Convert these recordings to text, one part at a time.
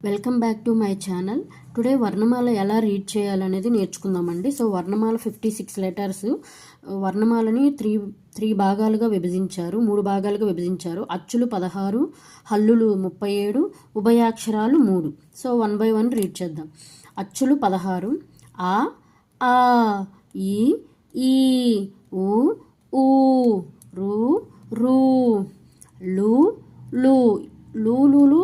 Welcome back to my channel. Today వర్ణమాల ఎలా read చేయాలనేది నేర్చుకుందామండి. సో వర్ణమాల 56 లెటర్స్. వర్ణమాలని త్రీ భాగాలుగా విభజించారు, 3 భాగాలుగా విభజించారు. అచ్చులు 16, హల్లులు 37, ఉభయాక్షరాలు 3. సో 1 by 1 రీడ్ చేద్దాం. అచ్చులు 16: ఆ, ఆ, ఈ, ఈ, ఉ, ఊ, రు, రు, లు, లు. లూలు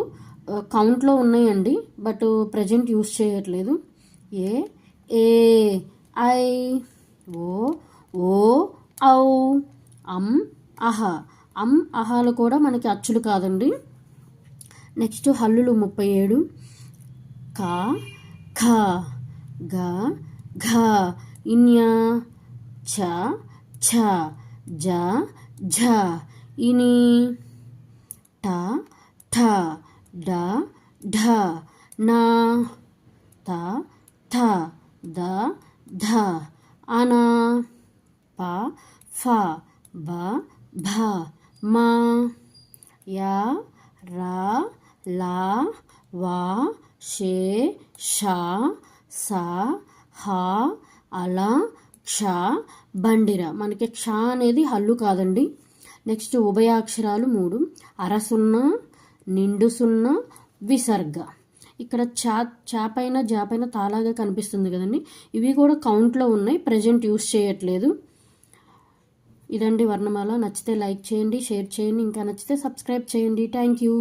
కౌంట్లో ఉన్నాయండి, బట్ ప్రజెంట్ యూస్ చేయట్లేదు. ఏ, ఏ, ఐ, ఓ, ఔ, అం, అహ. అహాలు కూడా మనకి అచ్చులు కాదండి. నెక్స్ట్ హల్లులు 37: కా, ఖ, గ, ఘ, ఇన్య, చ, ఛ, జ, ఝ, ఇని, ట, ఠ, డ, ఢ, నా, త, థ, ద, ధ, అన, ప, ఫ, బ, భ, మ, య, ర, ల, వ, షే, ష, స, హ, అల, క్ష, బండిర. మనకి క్ష అనేది హల్లు కాదండి. నెక్స్ట్ ఉభయాక్షరాలు 3: అరసున్న, నిండు సున్న, విసర్గ. ఇక్కడ చాపైన జాపైన తాలాగా కనిపిస్తుంది కదండి, ఇవి కూడా కౌంట్లో ఉన్నాయి, ప్రజెంట్ యూస్ చేయట్లేదు. ఇదండి వర్ణమాల. నచ్చితే లైక్ చేయండి, షేర్ చేయండి, ఇంకా నచ్చితే సబ్స్క్రైబ్ చేయండి. Thank you.